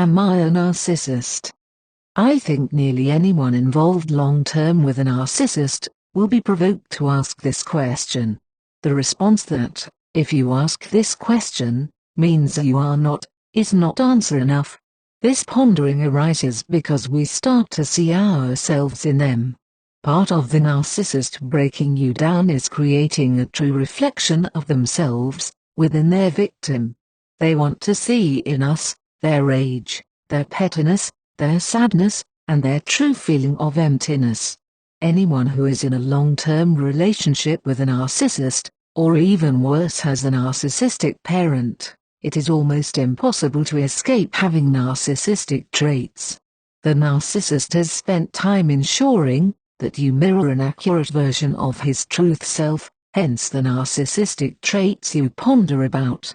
Am I a narcissist? I think nearly anyone involved long-term with a narcissist will be provoked to ask this question. The response that, if you ask this question, means you are not, is not answer enough. This pondering arises because we start to see ourselves in them. Part of the narcissist breaking you down is creating a true reflection of themselves within their victim. They want to see in us their rage, their pettiness, their sadness, and their true feeling of emptiness. Anyone who is in a long-term relationship with a narcissist, or even worse has a narcissistic parent, it is almost impossible to escape having narcissistic traits. The narcissist has spent time ensuring that you mirror an accurate version of his truth self, hence the narcissistic traits you ponder about.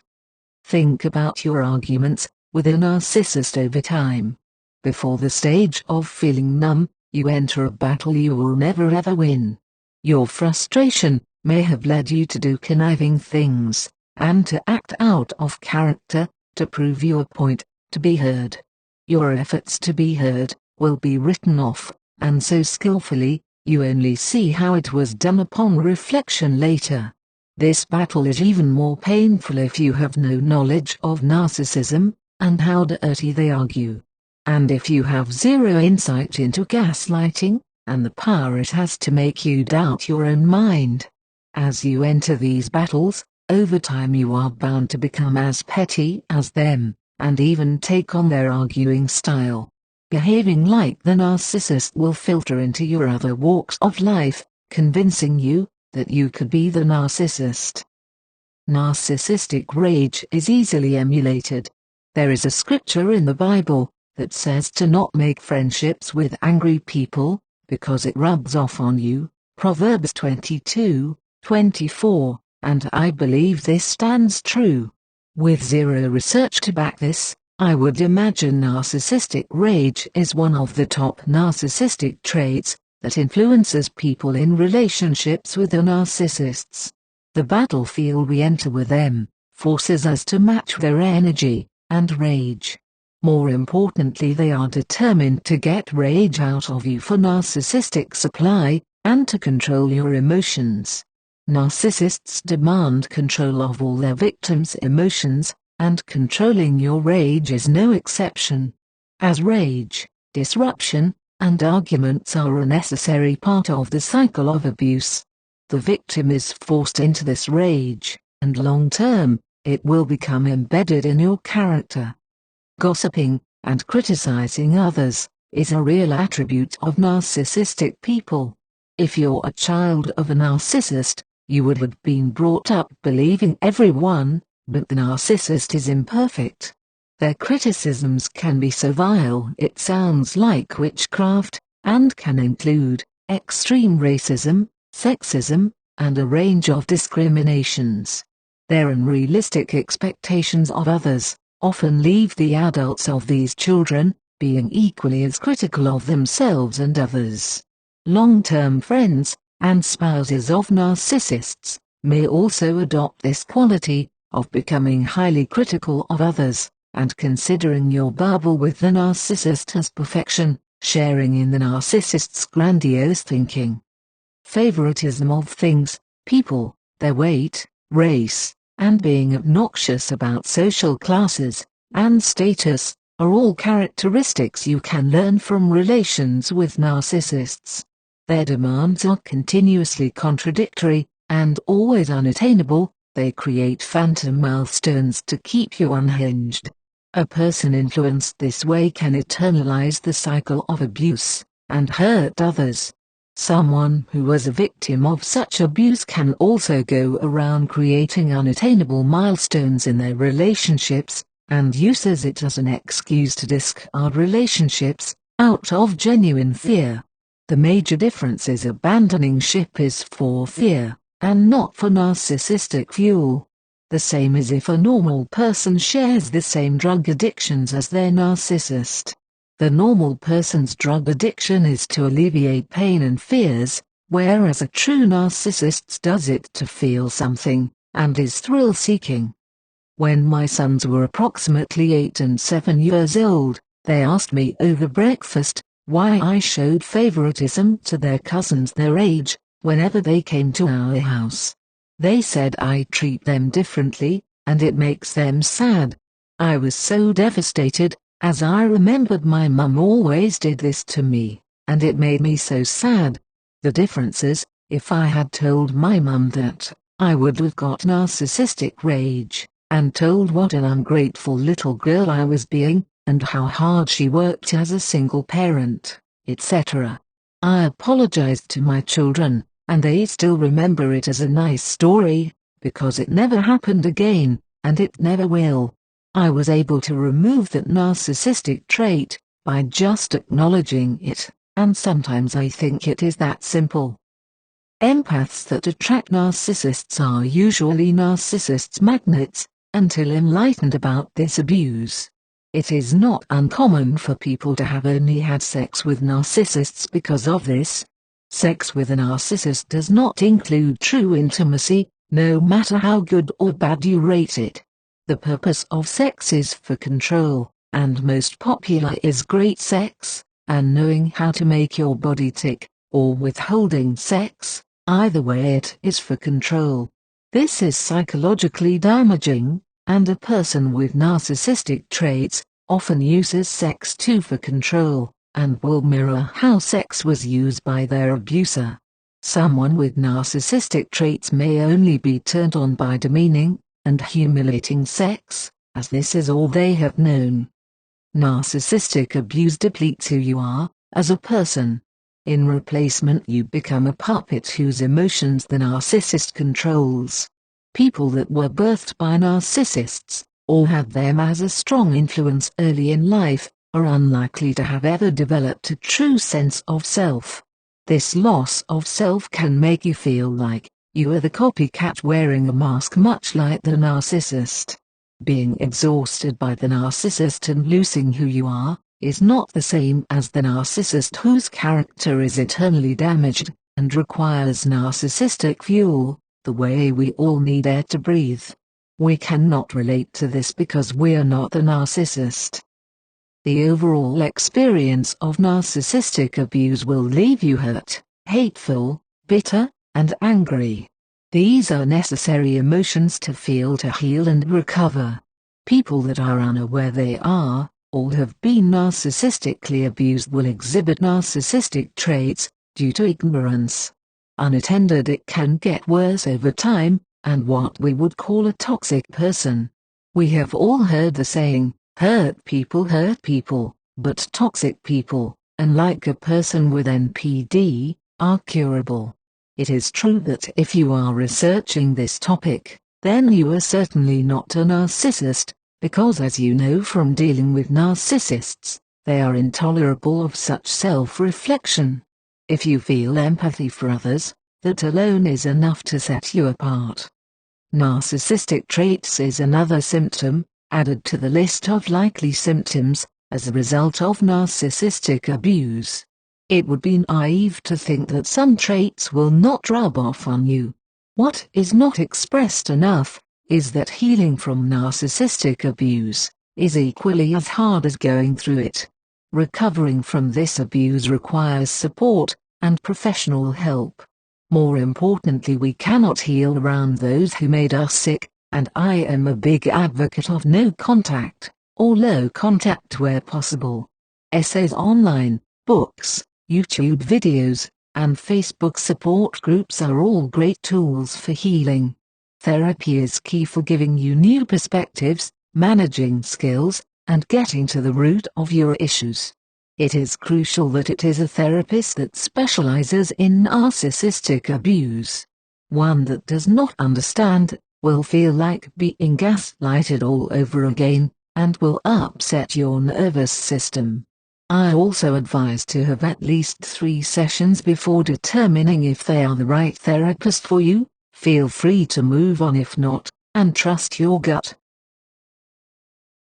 Think about your arguments with a narcissist over time. Before the stage of feeling numb, you enter a battle you will never ever win. Your frustration may have led you to do conniving things, and to act out of character, to prove your point, to be heard. Your efforts to be heard will be written off, and so skillfully, you only see how it was done upon reflection later. This battle is even more painful if you have no knowledge of narcissism, and how dirty they argue. And if you have zero insight into gaslighting, and the power it has to make you doubt your own mind. As you enter these battles, over time you are bound to become as petty as them, and even take on their arguing style. Behaving like the narcissist will filter into your other walks of life, convincing you that you could be the narcissist. Narcissistic rage is easily emulated. There is a scripture in the Bible that says to not make friendships with angry people, because it rubs off on you, Proverbs 22:24, and I believe this stands true. With zero research to back this, I would imagine narcissistic rage is one of the top narcissistic traits that influences people in relationships with the narcissists. The battlefield we enter with them forces us to match their energy and rage. More importantly, they are determined to get rage out of you for narcissistic supply, and to control your emotions. Narcissists demand control of all their victims' emotions, and controlling your rage is no exception. As rage, disruption, and arguments are a necessary part of the cycle of abuse, the victim is forced into this rage, and long-term, it will become embedded in your character. Gossiping, and criticizing others, is a real attribute of narcissistic people. If you're a child of a narcissist, you would have been brought up believing everyone, but the narcissist is imperfect. Their criticisms can be so vile it sounds like witchcraft, and can include extreme racism, sexism, and a range of discriminations. Their unrealistic expectations of others often leave the adults of these children being equally as critical of themselves and others. Long-term friends and spouses of narcissists may also adopt this quality of becoming highly critical of others, and considering your bubble with the narcissist as perfection, sharing in the narcissist's grandiose thinking. Favoritism of things, people, their weight, race, and being obnoxious about social classes and status are all characteristics you can learn from relations with narcissists. Their demands are continuously contradictory and always unattainable. They create phantom milestones to keep you unhinged. A person influenced this way can eternalize the cycle of abuse and hurt others. Someone who was a victim of such abuse can also go around creating unattainable milestones in their relationships, and uses it as an excuse to discard relationships, out of genuine fear. The major difference is abandoning ship is for fear, and not for narcissistic fuel. The same as if a normal person shares the same drug addictions as their narcissist. The normal person's drug addiction is to alleviate pain and fears, whereas a true narcissist does it to feel something, and is thrill-seeking. When my sons were approximately 8 and 7 years old, they asked me over breakfast why I showed favoritism to their cousins their age whenever they came to our house. They said I treat them differently, and it makes them sad. I was so devastated, as I remembered my mum always did this to me, and it made me so sad. The difference is, if I had told my mum that, I would have got narcissistic rage, and told what an ungrateful little girl I was being, and how hard she worked as a single parent, etc. I apologized to my children, and they still remember it as a nice story, because it never happened again, and it never will. I was able to remove that narcissistic trait by just acknowledging it, and sometimes I think it is that simple. Empaths that attract narcissists are usually narcissists' magnets, until enlightened about this abuse. It is not uncommon for people to have only had sex with narcissists because of this. Sex with a narcissist does not include true intimacy, no matter how good or bad you rate it. The purpose of sex is for control, and most popular is great sex, and knowing how to make your body tick, or withholding sex. Either way it is for control. This is psychologically damaging, and a person with narcissistic traits often uses sex too for control, and will mirror how sex was used by their abuser. Someone with narcissistic traits may only be turned on by demeaning and humiliating sex, as this is all they have known. Narcissistic abuse depletes who you are as a person. In replacement you become a puppet whose emotions the narcissist controls. People that were birthed by narcissists, or had them as a strong influence early in life, are unlikely to have ever developed a true sense of self. This loss of self can make you feel like you are the copycat wearing a mask, much like the narcissist. Being exhausted by the narcissist and losing who you are is not the same as the narcissist whose character is eternally damaged, and requires narcissistic fuel, the way we all need air to breathe. We cannot relate to this because we are not the narcissist. The overall experience of narcissistic abuse will leave you hurt, hateful, bitter, and angry. These are necessary emotions to feel to heal and recover. People that are unaware they are, or have been narcissistically abused will exhibit narcissistic traits, due to ignorance. Unattended it can get worse over time, and what we would call a toxic person. We have all heard the saying, hurt people, but toxic people, unlike a person with NPD, are curable. It is true that if you are researching this topic, then you are certainly not a narcissist, because as you know from dealing with narcissists, they are intolerable of such self-reflection. If you feel empathy for others, that alone is enough to set you apart. Narcissistic traits is another symptom, added to the list of likely symptoms, as a result of narcissistic abuse. It would be naive to think that some traits will not rub off on you. What is not expressed enough is that healing from narcissistic abuse is equally as hard as going through it. Recovering from this abuse requires support and professional help. More importantly, we cannot heal around those who made us sick, and I am a big advocate of no contact, or low contact where possible. Essays online, books, YouTube videos, and Facebook support groups are all great tools for healing. Therapy is key for giving you new perspectives, managing skills, and getting to the root of your issues. It is crucial that it is a therapist that specializes in narcissistic abuse. One that does not understand will feel like being gaslighted all over again, and will upset your nervous system. I also advise to have at least 3 sessions before determining if they are the right therapist for you. Feel free to move on if not, and trust your gut.